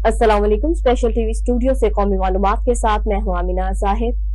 अस्सलाम वालेकुम। Special TV studio से कौमी मालूमात के साथ मैं हूं आमिना जाहिद।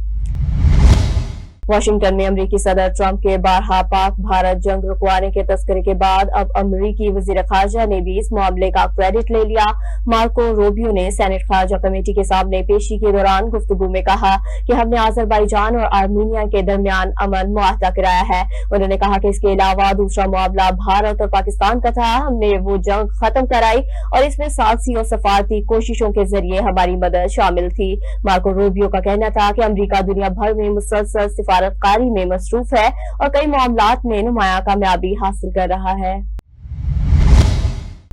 वाशिंगटन में अमरीकी सदर ट्रंप के बारहा पाक भारत जंग रुकवाने के तस्करे के बाद अब अमरीकी वजीर खारजा ने भी इस मामले का क्रेडिट ले लिया। मार्को रूबियो ने सेनेट खारजा कमेटी के सामने पेशी के दौरान गुफ्तगू में कहा कि हमने आजरबाईजान और आर्मीनिया के दरमियान अमन मुआहदा कराया है। उन्होंने कहा कि इसके अलावा दूसरा मामला भारत और पाकिस्तान का था। हमने वो जंग खत्म कराई और इसमें सालसी और सफारती कोशिशों के जरिए हमारी मदद शामिल थी। मार्को रूबियो का कहना था कि अमरीका दुनिया भर में मुसलसल सिफारतकारी में मसरूफ है और कई मामलात में नुमाया कामयाबी हासिल कर रहा है।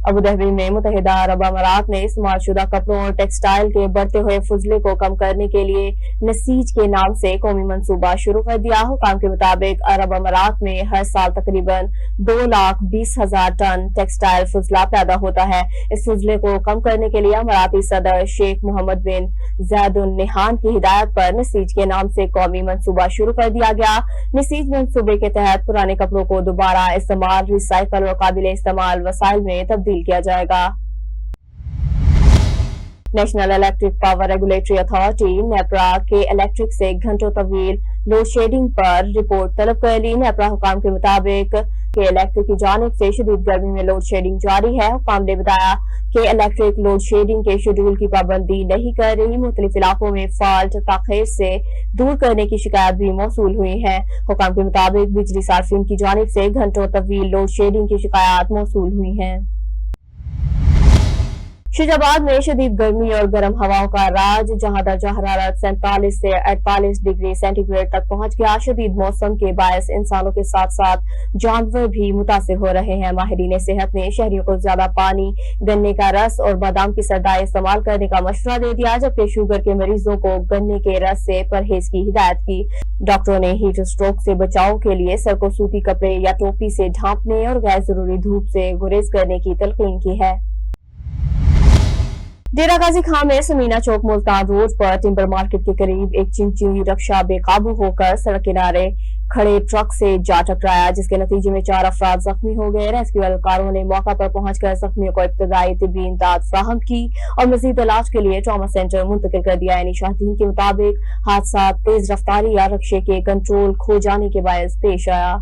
अबू धाबी में मुत्तहिदा अरब अमारात ने इस्तेमाल शुदा कपड़ों और टेक्सटाइल के बढ़ते हुए फजले को कम करने के लिए नसीज के नाम से कौमी मंसूबा शुरू कर दिया। हुकाम के मुताबिक अरब अमारात में हर साल तकरीबन 2,20,000 टन टेक्सटाइल फजला पैदा होता है। इस फजले को कम करने के लिए अमाराती सदर शेख मोहम्मद बिन जायद अल नहयान की हिदायत पर नसीज के नाम से कौमी मंसूबा शुरू कर दिया गया। नसीज मंसूबे के तहत पुराने कपड़ों को दोबारा इस्तेमाल, रिसाइकल और काबिल इस्तेमाल वसाइल में तब्दील किया जाएगा। National electric power regulatory authority NEPRA के इलेक्ट्रिक से घंटों तवील लोड शेडिंग पर रिपोर्ट तलब कर ली। नेपरा हुकाम के मुताबिक के इलेक्ट्रिक की जानिब से शदीद गर्मी में लोड शेडिंग जारी है। हुकाम ने बताया कि इलेक्ट्रिक लोड शेडिंग के शेड्यूल की पाबंदी नहीं कर रही। मुख्तलिफ इलाकों में फॉल्ट ताखीर से दूर करने की शिकायत भी मौसूल हुई है। हुकाम के मुताबिक बिजली सार्फिन की जानिब से घंटों तवील लोड शेडिंग की शिकायत मौसूल हुई है। शाजाबाद में शदीद गर्मी और गर्म हवाओं का राज, जहां दर्जा हरारत 47 से 48 डिग्री सेंटीग्रेड तक पहुंच गया। शदीद मौसम के बायस इंसानों के साथ साथ जानवर भी मुतासिर हो रहे हैं। माहिरीन सेहत ने शहरियों को ज्यादा पानी, गन्ने का रस और बादाम की सरदाएं इस्तेमाल करने का मशवरा दे दिया, जबकि शुगर के मरीजों को गन्ने के रस से परहेज की हिदायत की। डॉक्टरों ने हीट स्ट्रोक से बचाव के लिए सर को सूती कपड़े या टोपी से ढांपने और गैर जरूरी धूप से गुरेज करने की तलकीन की है। डेरा गाजी खां में समीना चौक मुल्तान रोड पर टिम्बर मार्केट के करीब एक चिंची रक्षा बेकाबू होकर सड़क किनारे खड़े ट्रक से जा टकराया, जिसके नतीजे में 4 अफराद जख्मी हो गए। रेस्क्यू एहलकारों ने मौका पर पहुंचकर जख्मियों को इब्तदाई तिब्बी इमदाद फराहम की और मजीद इलाज के लिए ट्रॉमा सेंटर मुंतकिल कर दिया। यानी शाहीन के मुताबिक हादसा तेज रफ्तारी या रक्शे के कंट्रोल खो जाने के बायस पेश आया।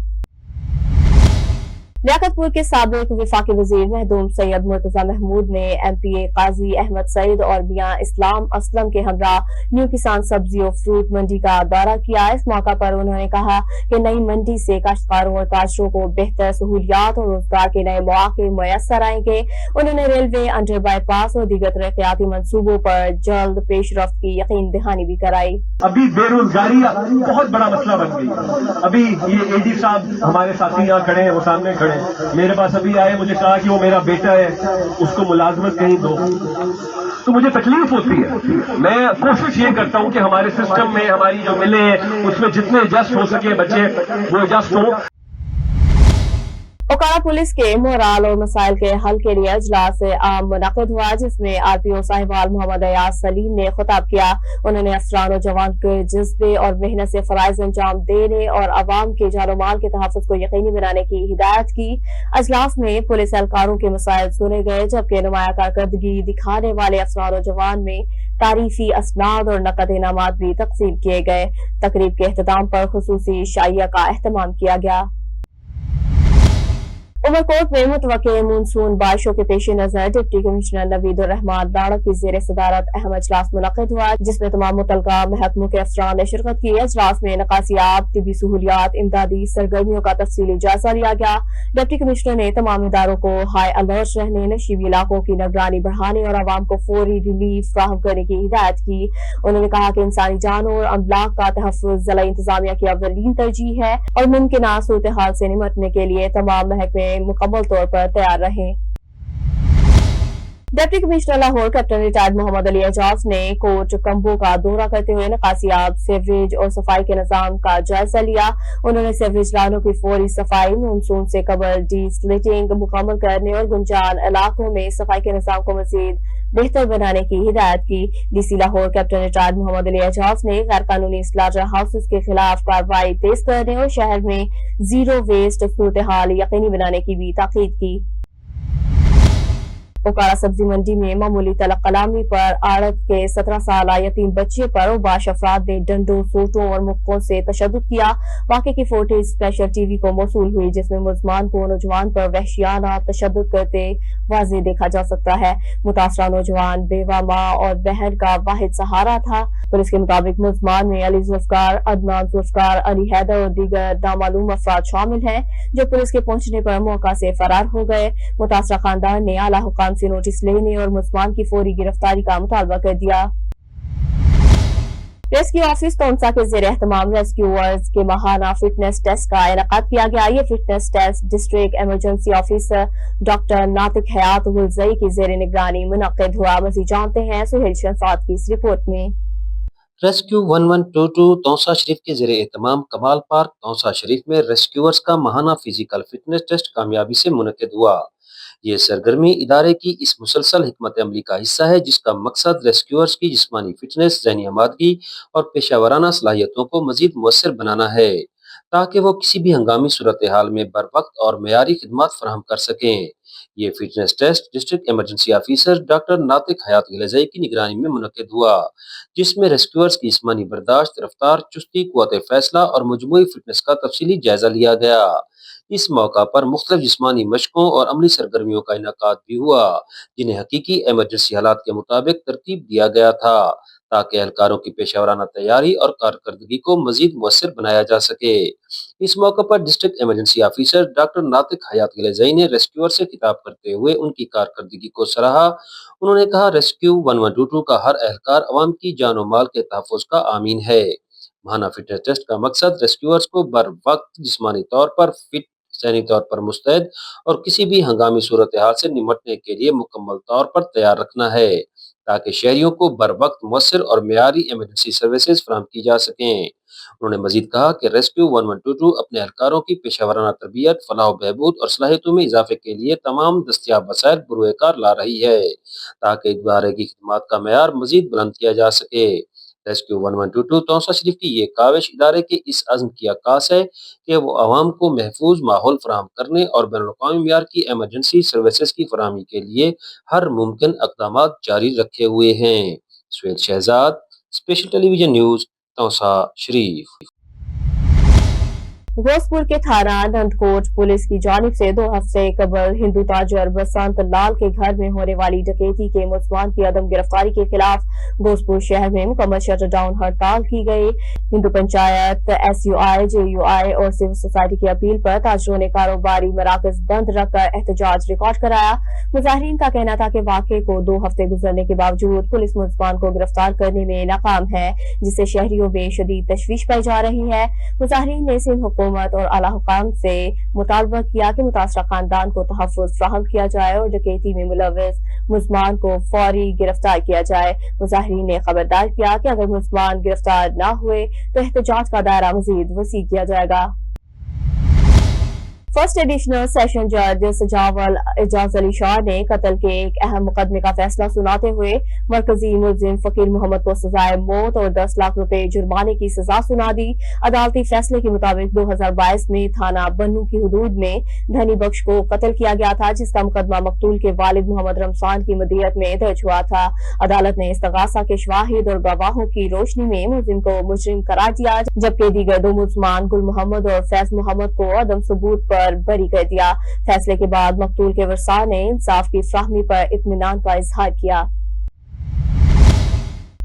लियाकतपुर के साबिक वफाकी वजीर महदूम सैयद मुर्तजा महमूद ने MPA काजी अहमद सईद और मियां इस्लाम असलम के हमरा न्यू किसान सब्जी और फ्रूट मंडी का दौरा किया। इस मौका पर उन्होंने कहा कि नई मंडी से काश्तकारों और ताजरों को बेहतर सहूलियात और रोजगार के नए मौके मुयसर आएंगे। उन्होंने रेलवे, अंडर बाईपास और दीगर तरक्याती मंसूबों पर जल्द पेशरफ्त की यकीन दहानी भी कराई। अभी बेरोजगारी बहुत बड़ा मसला बन गई। अभी ये AD साहब हमारे साथी यहाँ खड़े हैं, वो सामने खड़े हैं, मेरे पास अभी आए, मुझे कहा कि वो मेरा बेटा है, उसको मुलाजमत कहीं दो। तो मुझे तकलीफ होती है। मैं कोशिश ये करता हूँ कि हमारे सिस्टम में हमारी जो मिले हैं उसमें जितने एडजस्ट हो सके बच्चे वो एडजस्ट हो। ओकारा पुलिस के मोराल और मसाइल के हल के लिए अजलास आम मुनक़िद हुआ, जिसमें RPO साहिबाल मोहम्मद अयाज सलीम ने खिताब किया। उन्होंने अफसरान और जवान के जज्बे और मेहनत से फराइज अंजाम देने और अवाम के जानो माल के तहफ़्फ़ुज़ को यकीनी बनाने की हिदायत की। अजलास में पुलिस एहलकारों के मसाइल सुने गए, जबकि नुमाया कारकर्दगी दिखाने वाले अफसरान और जवान में तारीफी असनाद और नकद इनामात भी तक़सीम किए गए। तकरीब के एहतमाम पर खुसूसी शाइया का एहतमाम किया गया। उमरकोट में मुतवक्के मानसून बारिशों के पेश नजर डिप्टी कमिश्नर नवीद उर रहमान लाड़ा की जेर सदारत अहम अजलास मुनक़िद हुआ, जिसमें तमाम मुतलका महकमों के अफसरान ने शिरकत की। अजलास में नकासियाब, तिबी सहूलियात, इमदादी सरगर्मियों का तफसीली जायजा लिया गया। डिप्टी कमिश्नर ने तमाम इदारों को हाई अलर्ट रहने, नशीबी इलाकों की निगरानी बढ़ाने और आवाम को फौरी रिलीफ फराहम करने की हिदायत की। उन्होंने कहा कि इंसानी जानों और अमलाक का तहफ़्फ़ुज़ ज़िला इंतजामिया की अव्वलीन तरजीह है और मुमकिना सूरत हाल से निपटने के लिए तमाम महकमे मुकम्मल तौर पर तैयार रहें। Deputy commissioner Lahore captain retired Mohammad Ali Ejaz ने कोट कंबो का दौरा करते हुए नकासियाब, सीवरेज और सफाई के निजाम का जायजा लिया। उन्होंने सीवरेज लाइनों की फौरी सफाई, मानसून से कबल डी-स्लिटिंग मुकम्मल करने और गुंजान इलाकों में सफाई के निजाम को मजीद बेहतर बनाने की हिदायत की। DC Lahore captain retired Mohammad Ali Ejaz ने गैर कानूनी स्लॉटर हाउसेज के खिलाफ कार्रवाई तेज करने और शहर में जीरो वेस्ट सूरत हाल यकीनी बनाने की भी ताकीद की। ओकारा सब्जी मंडी में मामूली तलब कलामी पर आड़त के 17 साल यतीम बच्चे पर उबाश अफराद ने डंडों, सोटों और मुक्कों से तशद्दुद किया। वाक़े की फुटेज स्पेशल टीवी को मौसूल हुई, जिसमें मुलजमान को नौजवान पर वहशियाना तशद्दुद करते वाज़ेह देखा जा सकता है। मुतासरा नौजवान बेवा माँ और बहन का वाहिद सहारा था। पुलिस के मुताबिक मुलजमान में अली जुल्फकार, अदनान जुल्फकार, अली हैदर और दीगर नामालूम अफराद शामिल हैं, जो पुलिस के पहुंचने पर मौका से फरार हो गए। मुतासरा खानदान ने आला हुकाम से नोटिस लेने और मुलजमान की फौरी गिरफ्तारी का मुतालबा कर दिया। रेस्क्यू ऑफिस तोनसा के जेर एहतमाम रेस्क्यूअर्स के माहाना फिटनेस टेस्ट का इनेकाद किया गया। ये fitness test district emergency officer doctor Natiq Hayat Gulzai की जेर निगरानी मुनक्किद हुआ। मज़ीद जानते हैं सुहेल शहजाद की इस रिपोर्ट में। रेस्क्यू 1122 तौसा शरीफ के ज़ेरे एहतमाम कमाल पार्क तौसा शरीफ में रेस्क्यूअर्स का माहाना फिजिकल फिटनेस टेस्ट कामयाबी से मुनक्किद हुआ। ये सरगर्मी इदारे की इस मुसलसल हिकमत अमली का हिस्सा है, जिसका मकसद रेस्क्यूअर्स की जिस्मानी फिटनेस, ज़हनी आमादगी और पेशावराना सलाहियतों को मजीद मुअस्सर बनाना है, ताकि वो किसी भी हंगामी सूरत हाल में बर वक्त और मेयारी खिदमात फराहम कर सकें। ये fitness test district emergency officer doctor Natiq Hayat Gulzai की निगरानी में मुनक्किद हुआ, जिसमें रेस्क्यूअर्स की जिस्मानी बर्दाश्त, रफ्तार, चुस्ती, कुव्वत फैसला और मजमूई फिटनेस का तफसीली जायजा लिया गया। इस मौका पर मुख्तलिफ जिस्मानी मशकों और अमली सरगर्मियों का इनेकाद भी हुआ, जिन्हें हकीकी इमरजेंसी हालात के मुताबिक तरतीब दिया गया था, ताकि एहलकारों की पेशावराना तैयारी और कारकर्दगी को मजीद मुअस्सर बनाया जा सके। इस मौके पर district emergency officer doctor Natiq Hayat गुलजई ने रेस्क्यूअर से खिताब करते हुए उनकी कारकर्दगी को सराहा। उन्होंने कहा, रेस्क्यू 1122 का हर एहलकार अवाम की जान और माल के तहफ़्फ़ुज़ का आमीन है। माहाना फिटनेस टेस्ट का मकसद रेस्क्यूअर्स को बर वक्त जिस्मानी तौर पर फिट, ज़हनी तौर पर मुस्तैद और किसी भी हंगामी सूरत हाल से निमटने के लिए मुकम्मल तौर पर तैयार रखना है, ताकि शहरियों को बर वक्त मुअस्सर और मेयारी इमरजेंसी सर्विसेज फराहम की जा सकें। उन्होंने मजीद कहा कि रेस्क्यू 1122 अपने एहलकारों की पेशावराना तरबियत, फलाह बहबूद और सलाहियतों में इजाफे के लिए तमाम दस्तियाब वसाइल बरूए कार ला रही है, ताकि इदारे की खिदमात का मेयार मजीद बुलंद किया जा सके। रेस्क्यू 1122 तौसा शरीफ की ये काविश इदारे के इस अज़्म की अक्कास है कि वो आवाम को महफूज माहौल फराहम करने और बैनुल-अक़वामी मियार की इमरजेंसी सर्विसेज की फराहमी के लिए हर मुमकिन इक़दामात जारी रखे हुए हैं। Suhail Shahzad, special television news, Taunsa Sharif. Ghospur के थाना नंदकोट पुलिस की जानिब से 2 हफ्ते कबल हिंदू ताजर बसंत लाल के घर में होने वाली डकैती के मुलजमान की अदम गिरफ्तारी के खिलाफ घोसपुर शहर में मुकम्मल शटर डाउन हड़ताल की गई। हिंदू पंचायत, SUI, JUI और सिविल सोसाइटी की अपील पर ताजरों ने कारोबारी मराकज बंद रखकर एहतजाज रिकॉर्ड कराया। मुजाहिरीन का कहना था कि वाक़े को 2 हफ्ते गुजरने के बावजूद पुलिस मुलजमान को गिरफ्तार करने में नाकाम है, जिससे शहरियों में शदीद तशवीश पाई जा रही है। मुजाहिरीन ने सिंध हुकूमत और आला हुकाम से मुतालबा किया कि मुतासरा खानदान को तहफ़्फ़ुज़ फराहम किया जाए और डकैती में मुलव्विस मुलजमान को फौरी गिरफ्तार किया जाए। मुजाहिरीन ने खबरदार किया कि अगर मुलजमान गिरफ्तार न हुए तो एहतजाज का दायरा मजीद वसी किया जाएगा। फर्स्ट एडिशनल सेशन जज सजावल एजाज अली शाह ने कत्ल के एक अहम मुकदमे का फैसला सुनाते हुए मरकजी मुलजिम फकीर मोहम्मद को सजाए मौत और 10 लाख रुपए जुर्माने की सजा सुना दी। अदालती फैसले के मुताबिक 2022 में थाना बन्नू की हुदूद में धनी बख्श को कत्ल किया गया था, जिसका मुकदमा मकतूल के वालिद मोहम्मद रमजान की मदीयत में दर्ज हुआ था। अदालत ने इस्तगासा के शवाहिद और गवाहों की रोशनी में मुलजिम को मुजरिम करार दिया, जबकि दीगर 2 मुलजमान गुल मोहम्मद और फैज मोहम्मद को अदम सबूत पर बरी कर दिया। फैसले के बाद मकतूल के वरसा ने इंसाफ की फ्राहमी पर इत्मीनान का इजहार किया।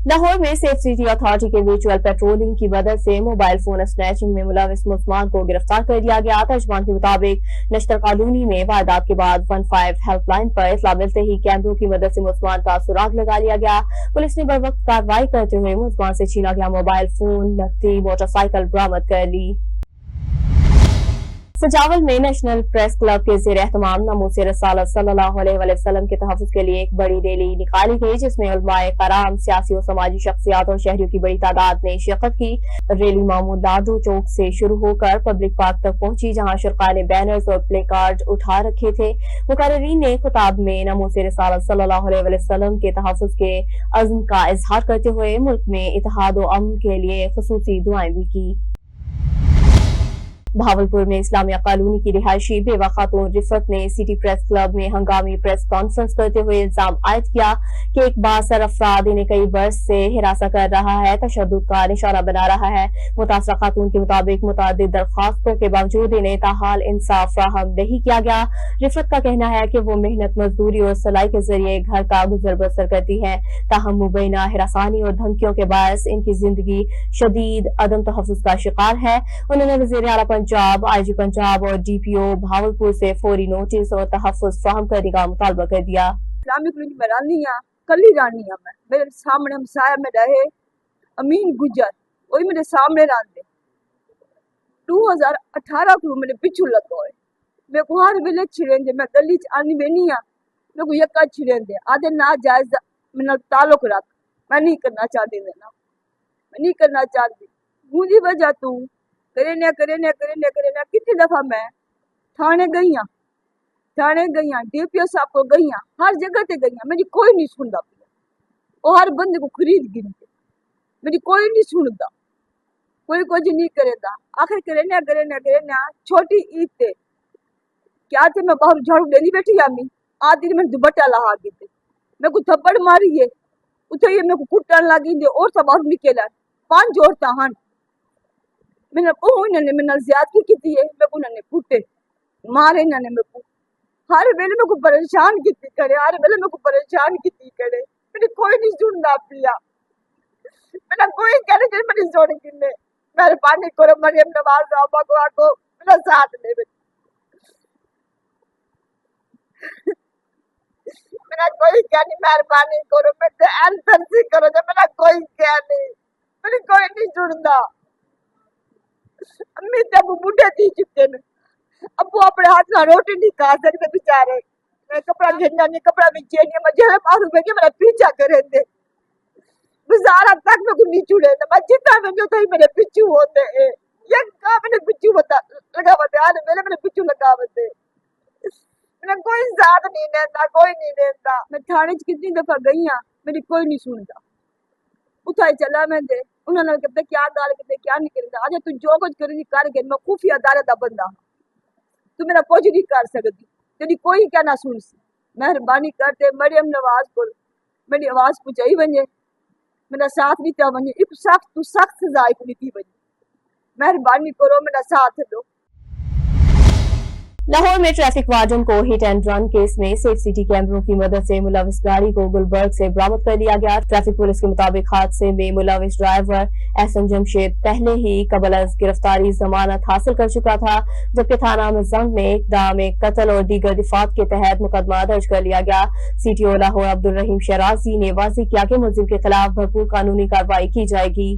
लाहौर में सेफ सिटी अथॉरिटी के वर्चुअल पेट्रोलिंग की मदद से मोबाइल फोन स्नैचिंग में मुलविस मुलजमान को गिरफ्तार कर लिया गया। तर्जमान के मुताबिक नश्तर कॉलोनी में वारदात के बाद 15 हेल्पलाइन पर इत्तला मिलते ही कैमरों की मदद से मुलजमान का सुराग लगा लिया गया। पुलिस ने बर वक्त कार्रवाई करते हुए मुलजमान से छीना गया मोबाइल फोन, नकदी, मोटरसाइकिल बरामद कर ली। सजावल में नेशनल प्रेस क्लब के ज़ेर एहतमाम नमूसे रसालत सल्लल्लाहु अलैहि वसल्लम के तहफ़्फ़ुज़ के लिए एक बड़ी रैली निकाली गई, जिसमें उलमाए कराम, सियासी और समाजी शख्सियात और शहरियों की बड़ी तादाद ने शिरकत की। रैली मामूल लाडो चौक से शुरू होकर पब्लिक पार्क तक पहुंची, जहां शुरका ने बैनर्स और प्ले कार्ड उठा रखे थे। मुकर्रिरीन ने खुताब में नमूसे रसालत सल्लल्लाहु अलैहि वसल्लम के तहफ़्फ़ुज़ के अज़्म का इजहार करते हुए मुल्क में इत्तेहाद और अमन के लिए खुसूसी दुआएं भी की। भावलपुर में इस्लामिया कॉलोनी की रिहायशी बेवा खातून रिफत ने सिटी प्रेस क्लब में हंगामी प्रेस कॉन्फ्रेंस करते हुए इल्जाम आयद किया कि एक बासर अफराद इन्हें कई बरस से हिरासत कर रहा है, तशद्दुद का निशाना बना रहा है। मुतासरा खातून के मुताबिक मुतादिद दरखास्तों के बावजूद इन्हें ताहाल इंसाफ फराहम नहीं किया गया। रिफत का कहना है कि वो मेहनत मजदूरी और सिलाई के जरिए घर का गुजर बसर करती है, ताहम मुबैना हिरासानी और धमकियों के बायस इनकी जिंदगी शदीद अदम तहफ़्फ़ुज़ का शिकार है। उन्होंने वज़ीर आला पंजाब, IG पंजाब और DPO भावलपुर से फौरी नोटिस और तहफ़्फ़ुज़ फराहम करने का मुतालबा कर दिया। इस्लामिक कॉलोनी में रहनी है, कल ही रहनी है मैं। मेरे सामने हमसाया में रहे अमीन गुजर, वही मेरे सामने रहते। 2018 को मेरे पिछू लगा है, मेरे को हर वेले छिड़ेंगे। मैं गली च आनी बेनी हाँ, मेरे को यक्का छिड़ेंगे आधे ना जायज मेरा ताल्लुक रख। मैं नहीं करना चाहती, देना मैं नहीं करना चाहती। मुझे वजह तू करे ना कितनी दफा मैं थाने गई हाँ, DPO साहब को गई हाँ, हर जगह ते गई हाँ, मेरी कोई नहीं सुनता पिया। वो हर बंदे को खरीद गिनते, मेरी कोई नहीं सुनता, कोई कुछ नहीं करेगा। आखिर करे ना छोटी ईद थे क्या थे, मैं बाहर झाड़ू देनी बैठी आमी आदि में दुपट्टा लहा दी थे, मेरे को थप्पड़ मारी है उठे मेरे को कुटन लगी दे और सब बाहर निकला 5 औरतां हन। मैंने इन्होंने मेरे ज्यादती की है, मेरे को उन्होंने कुटे मारे, इन्होंने मेरे को हर वेले मेरे को परेशान की करे, हर वेले मेरे को परेशान की करे। मेरी कोई नहीं सुनता पिया, मेरा कोई कहने के मेरी सुन किन्ने। मेहरबानी करो मरियम नवाज साहब को मेरा साथ दे। मेरा कोई क्या नहीं, मेहरबानी करो मेरे आंसर से करो, जब मेरा कोई क्या नहीं, मेरी कोई नहीं सुनता। अम्मी तब बूढ़े दी चुके ने, अब वो अपने हाथ में रोटी नहीं खा सकते बेचारे। मैं कपड़ा घेरना नहीं, कपड़ा भी चाहिए, मैं जेल मारू बेगे मेरा पीछा करे थे गुजारा तक मेरे को नहीं छुड़े थे। मैं जितना में जो ही मेरे पिछू होते हैं, ये का मैंने पिछू बता लगा बता मेरे पिछू लगा बते। मैंने कोई साथ नहीं देता, कोई नहीं देता। मैं थाने कितनी दफा गई हाँ, मेरी कोई नहीं सुनता। उठाई चला मैं दे, उन्होंने कहते क्या गाल कहते क्या नहीं करता। आज तू जो कुछ करेगी करके, मैं खुफिया अदालत का बंदा हाँ, तू मेरा कुछ नहीं कर सकती, तेरी कोई क्या ना सुन सी। मेहरबानी करते मरियम नवाज को मेरी आवाज पहुंचाई बने, मेरा साथ नहीं था बने, एक सख्त तू सख्त सजा नहीं थी बने। मेहरबानी करो मेरा साथ दो। लाहौर में ट्रैफिक वार्डन को हिट एंड रन केस में सेफ सिटी कैमरों की मदद से मुलविस गाड़ी को गुलबर्ग से बरामद कर लिया गया। ट्रैफिक पुलिस के मुताबिक हादसे में मुलविस ड्राइवर एहसन जमशेद पहले ही कबल अज गिरफ्तारी जमानत हासिल कर चुका था, जबकि थाना मजंग में इक़दाम कत्ल और दीगर दिफात के तहत मुकदमा दर्ज कर लिया गया। CTO लाहौर अब्दुल रहीम शराजी ने वाज़ेह किया कि मुलजिम के खिलाफ भरपूर कानूनी कार्रवाई की जाएगी।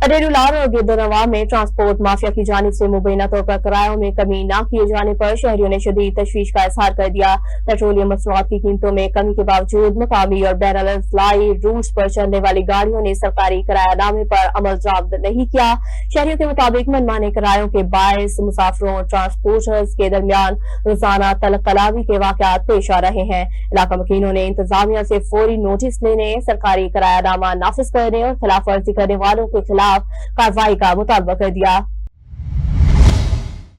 अडेरुलार और गिरदनवा में ट्रांसपोर्ट माफिया की जानिब से मुबैना तौर पर किरायों में कमी न किए जाने पर शहरियों ने शदीद तशवीश का इजहार कर दिया। पेट्रोलियम मसनूआत की कीमतों में कमी के बावजूद मकामी और बैनुल अज़लाई रूट्स पर चलने वाली गाड़ियों ने सरकारी किरायानामे पर अमल दरामद नहीं किया। शहरियों के मुताबिक मनमाने किरायों के बायस मुसाफिरों और ट्रांसपोर्टर्स के दरमियान रोजाना तलकलावी के वाकयात पेश आ रहे हैं। इलाका मकीनों ने इंतजामिया से फौरी नोटिस लेने, सरकारी किरायानामा नाफिज करने और खिलाफ वर्जी करने वालों के खिलाफ कार्रवाई का मुतालबा कर दिया।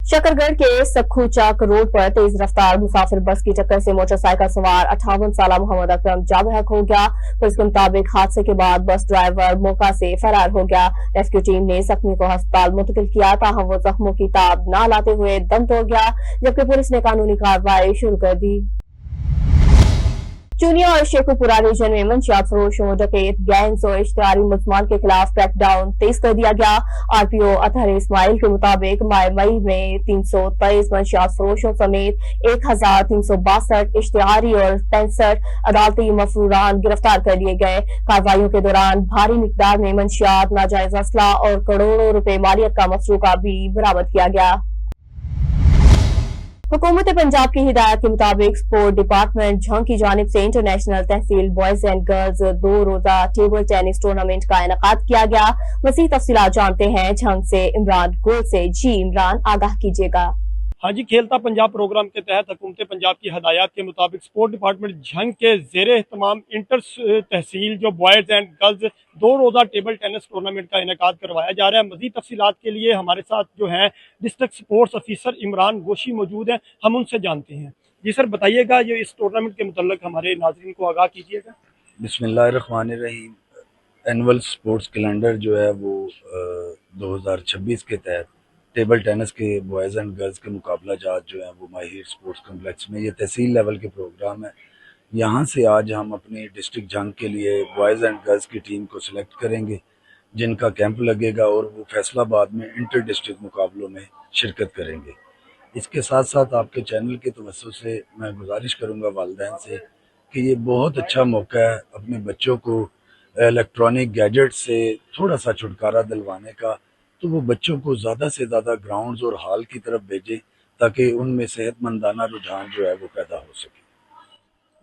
शकरगढ़ के सखू चक रोड पर तेज रफ्तार मुसाफिर बस की टक्कर से मोटरसाइकिल सवार 58 साला मोहम्मद अकरम जाबहक हो गया। पुलिस के मुताबिक हादसे के बाद बस ड्राइवर मौका से फरार हो गया। रेस्क्यू टीम ने जख्मी को अस्पताल मुंतकिल किया, ताहम वो जख्मों की ताब न लाते हुए दम तोड़ गया, जबकि पुलिस ने कानूनी कार्रवाई शुरू कर दी। चूनिया और शेखुपुरा रीजन में मंशियात फरोशों, डकैत गैंग्स और इश्तिहारी मुलजमान के खिलाफ क्रैकडाउन तेज कर दिया गया। RPO अतहर इस्माइल के मुताबिक मई में 323 मंशियात फरोशों समेत 1362 इश्तिहारी और 65 अदालती मफरूरान गिरफ्तार कर लिए गए। कार्रवाइयों के दौरान भारी मिकदार में मंशियात, नाजायज असला और करोड़ों रुपए मालियत का मसरूका भी बरामद किया गया। हुकूमत पंजाब की हिदायत के मुताबिक स्पोर्ट डिपार्टमेंट झंग की जानिब से international tehsil boys and girls 2 रोजा टेबल टेनिस टूर्नामेंट का इनेकाद किया गया। मज़ीद तफसीलात जानते हैं झंग से इमरान गुल से। जी इमरान, आगाह कीजिएगा। हाँ जी, खेलता पंजाब प्रोग्राम के तहत हुकूमत पंजाब की हदायत के मुताबिक स्पोर्ट डिपार्टमेंट झंग के ज़ेर एहतमाम इंटर तहसील जो बॉयज़ एंड गर्ल्स 2 रोज़ा टेबल टेनिस टूर्नामेंट का इनेकाद करवाया जा रहा है। मज़ीद तफसीलात के लिए हमारे साथ जो हैं डिस्ट्रिक्ट स्पोर्ट्स ऑफिसर इमरान गोशी मौजूद हैं, हम उनसे जानते हैं। जी सर, बताइएगा ये इस टूर्नामेंट के मुतल्लिक हमारे नाज़रीन को आगाह कीजिएगा। बिस्मिल्लाहिर्रहमानिर्रहीम। एनुअल स्पोर्ट्स कैलेंडर जो है वो 2026 के तहत टेबल टेनिस के बॉयज़ एंड गर्ल्स के मुकाबला जात जो हैं वो माहिर स्पोर्ट्स कम्प्लेक्स में, ये तहसील लेवल के प्रोग्राम है। यहाँ से आज हम अपनी डिस्ट्रिक्ट जंग के लिए बॉयज़ एंड गर्ल्स की टीम को सिलेक्ट करेंगे, जिनका कैंप लगेगा और वो फैसलाबाद में इंटर डिस्ट्रिक्ट मुकाबलों में शिरकत करेंगे। इसके साथ साथ आपके चैनल के तवज्जो से मैं गुजारिश करूँगा वालिदैन से कि ये बहुत अच्छा मौका है अपने बच्चों को इलेक्ट्रॉनिक गैजेट से थोड़ा सा छुटकारा दिलवाने का, तो वो बच्चों को ज़्यादा से ज़्यादा ग्राउंड्स और हॉल की तरफ भेजें ताकि उनमें सेहतमंदाना रुझान जो है वो पैदा हो सके।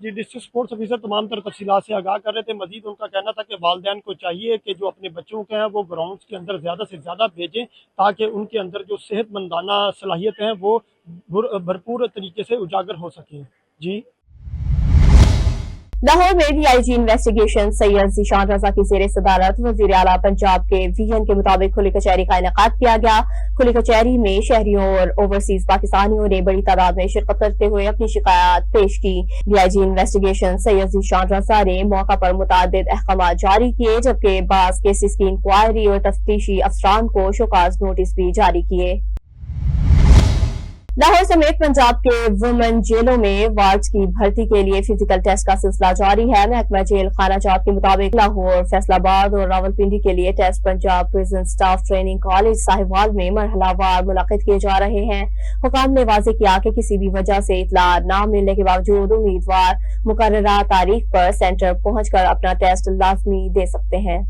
जी, डिस्ट्रिक्ट स्पोर्ट्स ऑफिसर तमाम तर तफसीलात से आगाह कर रहे थे। मजीद उनका कहना था कि वालिदैन को चाहिए कि जो अपने बच्चों के हैं वो ग्राउंड्स के अंदर ज़्यादा से ज़्यादा भेजें ताकि उनके अंदर जो सेहतमंदाना सलाहियत हैं वो भरपूर तरीके से उजागर हो सकें। जी, लाहौर में डीआईजी इन्वेस्टिगेशन सैयद ज़ीशान रज़ा की ज़ेर सदारत वज़ीर आला पंजाब के वीएन के मुताबिक खुली कचहरी का इनेकाद किया गया। खुली कचहरी में शहरियों और ओवरसीज पाकिस्तानियों ने बड़ी तादाद में शिरकत करते हुए अपनी शिकायत पेश की। डीआईजी इन्वेस्टिगेशन सैयद ज़ीशान रज़ा ने मौका पर मुतादिद अहकाम जारी किए, जबकि बाज़ केसेस की इंक्वायरी और तफ्तीशी अफसरान को शोकाज नोटिस भी जारी किए। लाहौर समेत पंजाब के वुमेन जेलों में वार्ड्स की भर्ती के लिए फिजिकल टेस्ट का सिलसिला जारी है। महकमा जेल खाना जात के मुताबिक लाहौर, फैसलाबाद और रावलपिंडी के लिए test Punjab prison staff training college Sahiwal में मरहलावार मुनाकिद किए जा रहे हैं। हुकाम ने वाज़ेह किया कि किसी भी वजह से इतला न मिलने के बावजूद उम्मीदवार मुकर्ररा तारीख पर सेंटर पहुंचकर अपना टेस्ट लाजमी दे सकते हैं।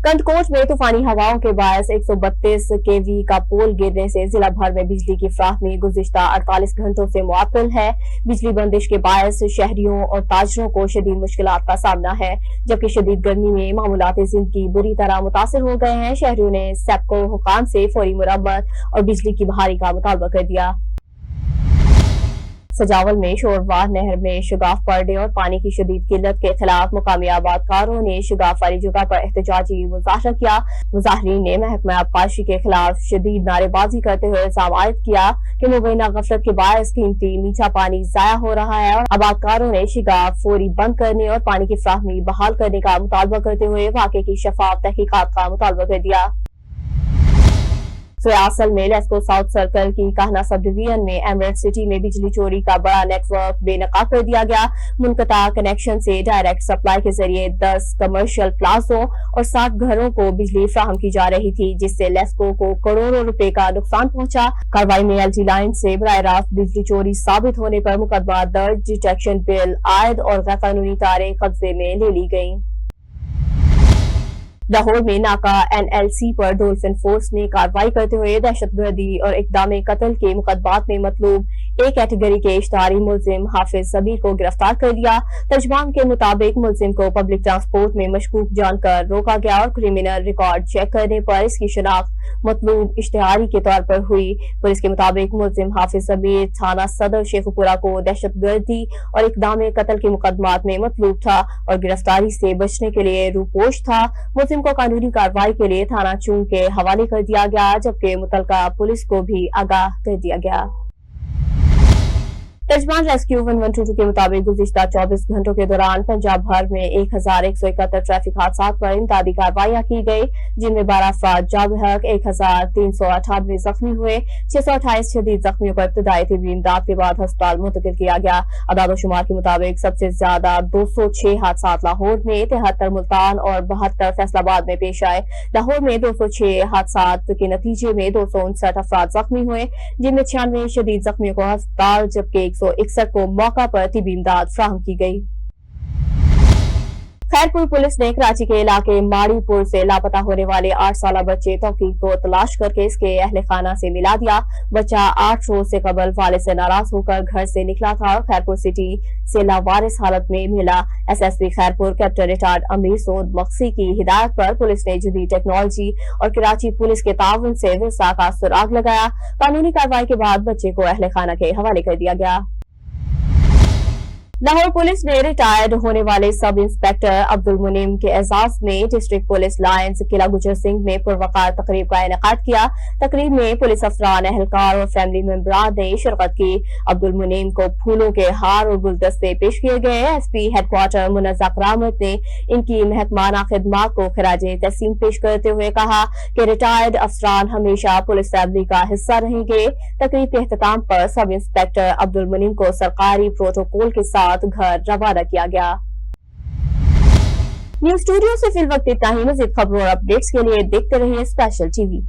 कंटकोट में तूफानी हवाओं के बायस 132 केवी का पोल गिरने से जिला भर में बिजली की फ्राहमी गुज़िश्ता 48 घंटों से मुअत्तल है। बिजली बंदिश के बायस शहरियों और ताजरों को शदीद मुश्किलात का सामना है, जबकि शदीद गर्मी में मामूलात जिंदगी बुरी तरह मुतासिर हो गए हैं। शहरियों ने सेप्को हुकाम से फौरी मुरम्मत और बिजली की बहाली का मुतालबा कर दिया। सजावल में शोरवाह नहर में शगाफ पड़ने और पानी की शदीद किल्लत के खिलाफ मुकामी आबादकारों ने शगाफ वाली जगह पर एहतजाजी मुजाहरा किया। मुजाहरीन ने महकमा आबपाशी के खिलाफ शदीद नारेबाजी करते हुए इल्जाम आयद किया कि मुबैना गफलत के बायस कीमती मीठा पानी जाया हो रहा है और आबादकारों ने शगाफ फौरी बंद करने और पानी की फ्राहमी बहाल करने का मुतालबा करते हुए वाक़े की शफाफ तहकीकात का मुतालबा कर दिया। सोयासल में लेस्को साउथ सर्कल की कहना सब डिवीजन में एमरेट सिटी में बिजली चोरी का बड़ा नेटवर्क बेनकाब कर दिया गया। मुनक़ता कनेक्शन से डायरेक्ट सप्लाई के जरिए 10 कमर्शियल प्लाजों और 7 घरों को बिजली फ्राहम की जा रही थी, जिससे लेस्को को करोड़ों रुपए का नुकसान पहुंचा। कार्रवाई में एलजी लाइन से बराह रास्त बिजली चोरी साबित होने पर मुकदमा दर्ज, डिटेक्शन बिल आयद और गैर कानूनी तारें कब्जे में ले ली गयी। लाहौर में नाका एनएलसी पर डोल्फिन फोर्स ने कार्रवाई करते हुए दहशतगर्दी और इक़दाम कत्ल के मुकदमात में मतलूब ए कैटेगरी के इश्तारी मुलजिम हाफिज सबीर को गिरफ्तार कर लिया। तर्जमान के मुताबिक मुलजिम को पब्लिक ट्रांसपोर्ट में मशकूक जानकर रोका गया और क्रिमिनल रिकॉर्ड चेक करने पर इसकी शनाख्त मतलूब इश्तिहारी के तौर पर हुई। पुलिस के मुताबिक मुलजिम हाफिज सबीर थाना सदर शेखुपुरा को दहशतगर्दी और इक़दाम कत्ल के मुकदमात में मतलूब था और गिरफ्तारी से बचने के लिए रूपोश था। मुलजिम को कानूनी कार्रवाई के लिए थाना चूंग के हवाले कर दिया गया, जबकि मुतलका पुलिस को भी आगाह कर दिया गया। तर्जमान रेस्क्यू 1122 के मुताबिक गुज़िश्ता 24 घंटों के दौरान पंजाब भर में 1171 ट्रैफिक हादसा पर इमदादी कार्रवाइयां की गई, जिनमें 12 अफराद जाबहक, 1398 जख्मी हुए। 628 शदीद जख्मियों को इब्तदाई तिब्बी इमदाद के बाद अस्पताल मुंतकिल किया गया। अदाद-ओ-शुमार के मुताबिक सबसे ज्यादा 206 हादसा लाहौर में, 73 मुल्तान और 72 फैसलाबाद में पेश आए। लाहौर में 206 हादसा के नतीजे में 259 अफराद जख्मी हुए, जिनमें 96 शदीद जख्मियों को अस्पताल जबकि 161 को मौका पर तिब्बी इमदाद फ्राहम की गई। खैरपुर पुलिस ने कराची के इलाके माड़ीपुर से लापता होने वाले 8 साल बच्चे तौकीर को तलाश करके इसके अहले खाना से मिला दिया। बच्चा 8 रोज से कबल वालिद से नाराज होकर घर से निकला था और खैरपुर सिटी से लावारिस हालत में मिला। SSP खैरपुर कैप्टन रिटायर्ड अमीर सोद मक्सी की हिदायत पर पुलिस ने जदीद टेक्नोलॉजी और कराची पुलिस के ताउन से विरसा का सुराग लगाया। कानूनी कार्रवाई के बाद बच्चे को अहले खाना के हवाले कर दिया गया। लाहौर पुलिस ने रिटायर्ड होने वाले सब इंस्पेक्टर अब्दुल मुनीम के एजाज में डिस्ट्रिक्ट पुलिस लाइन्स किला गुजर सिंह में पुरवकार तकरीब का इनेकाद किया। तकरीब में पुलिस अफसरान, एहलकार और फैमिली मेंबरान ने शिरकत की। अब्दुल मुनीम को फूलों के हार और गुलदस्ते पेश किए गए। SP हेडक्वार्टर मुनज़्ज़ा करामत ने इनकी महकमाना खिदमात को खराजे तहसीन पेश करते हुए कहा कि रिटायर्ड अफसरान हमेशा पुलिस फैमिली का हिस्सा रहेंगे। तकरीब के अख्तिताम पर सब इंस्पेक्टर अब्दुल मुनीम को सरकारी प्रोटोकॉल के साथ घर रवाना किया गया। न्यूज स्टूडियो से फिल वक्त इतना ही। मज़ीद खबरों और अपडेट्स के लिए देखते रहिए स्पेशल TV।